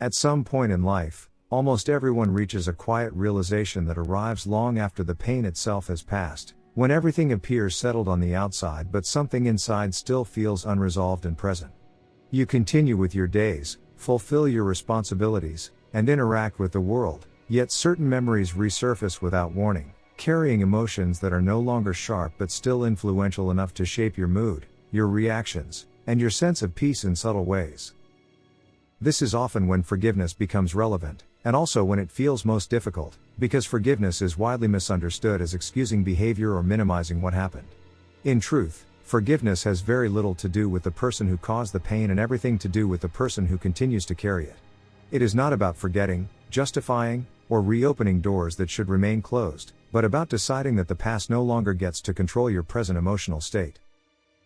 At some point in life, almost everyone reaches a quiet realization that arrives long after the pain itself has passed, when everything appears settled on the outside but something inside still feels unresolved and present. You continue with your days, fulfill your responsibilities, and interact with the world, yet certain memories resurface without warning, carrying emotions that are no longer sharp but still influential enough to shape your mood, your reactions, and your sense of peace in subtle ways. This is often when forgiveness becomes relevant, and also when it feels most difficult, because forgiveness is widely misunderstood as excusing behavior or minimizing what happened. In truth, forgiveness has very little to do with the person who caused the pain and everything to do with the person who continues to carry it. It is not about forgetting, justifying, or reopening doors that should remain closed, but about deciding that the past no longer gets to control your present emotional state.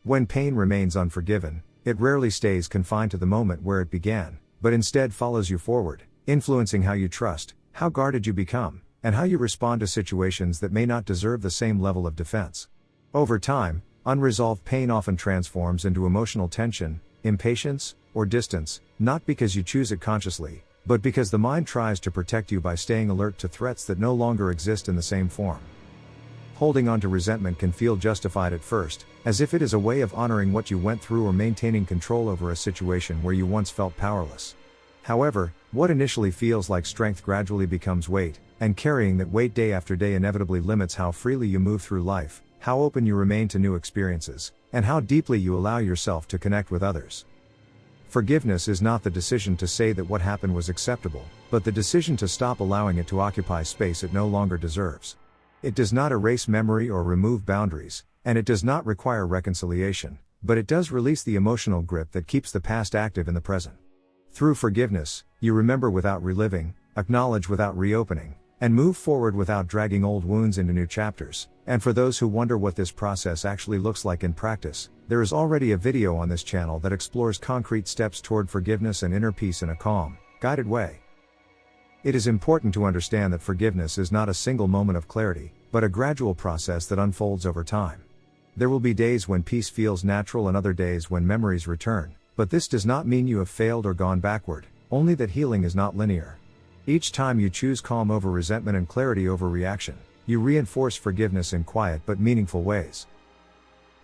When pain remains unforgiven, it rarely stays confined to the moment where it began, but instead follows you forward, influencing how you trust, how guarded you become, and how you respond to situations that may not deserve the same level of defense. Over time, unresolved pain often transforms into emotional tension, impatience, or distance, not because you choose it consciously, but because the mind tries to protect you by staying alert to threats that no longer exist in the same form. Holding on to resentment can feel justified at first, as if it is a way of honoring what you went through or maintaining control over a situation where you once felt powerless. However, what initially feels like strength gradually becomes weight, and carrying that weight day after day inevitably limits how freely you move through life, how open you remain to new experiences, and how deeply you allow yourself to connect with others. Forgiveness is not the decision to say that what happened was acceptable, but the decision to stop allowing it to occupy space it no longer deserves. It does not erase memory or remove boundaries, and it does not require reconciliation, but it does release the emotional grip that keeps the past active in the present. Through forgiveness, you remember without reliving, acknowledge without reopening, and move forward without dragging old wounds into new chapters. And for those who wonder what this process actually looks like in practice, there is already a video on this channel that explores concrete steps toward forgiveness and inner peace in a calm, guided way. It is important to understand that forgiveness is not a single moment of clarity, but a gradual process that unfolds over time. There will be days when peace feels natural and other days when memories return, but this does not mean you have failed or gone backward, only that healing is not linear. Each time you choose calm over resentment and clarity over reaction, you reinforce forgiveness in quiet but meaningful ways.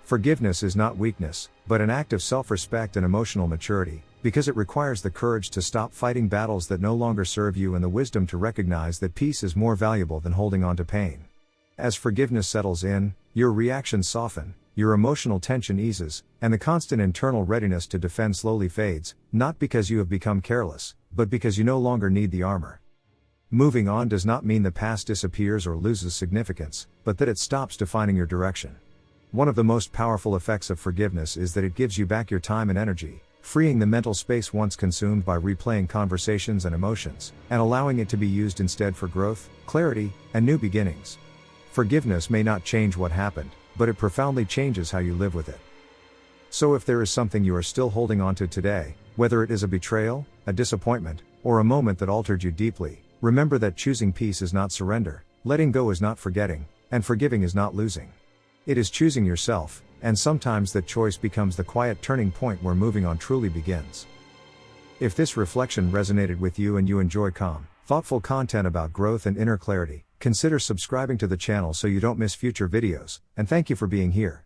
Forgiveness is not weakness, but an act of self-respect and emotional maturity, because it requires the courage to stop fighting battles that no longer serve you and the wisdom to recognize that peace is more valuable than holding on to pain. As forgiveness settles in, your reactions soften, your emotional tension eases, and the constant internal readiness to defend slowly fades, not because you have become careless, but because you no longer need the armor. Moving on does not mean the past disappears or loses significance, but that it stops defining your direction. One of the most powerful effects of forgiveness is that it gives you back your time and energy, freeing the mental space once consumed by replaying conversations and emotions, and allowing it to be used instead for growth, clarity, and new beginnings. Forgiveness may not change what happened, but it profoundly changes how you live with it. So if there is something you are still holding on to today, whether it is a betrayal, a disappointment, or a moment that altered you deeply, remember that choosing peace is not surrender, letting go is not forgetting, and forgiving is not losing. It is choosing yourself, and sometimes that choice becomes the quiet turning point where moving on truly begins. If this reflection resonated with you and you enjoy calm, thoughtful content about growth and inner clarity, consider subscribing to the channel so you don't miss future videos, and thank you for being here.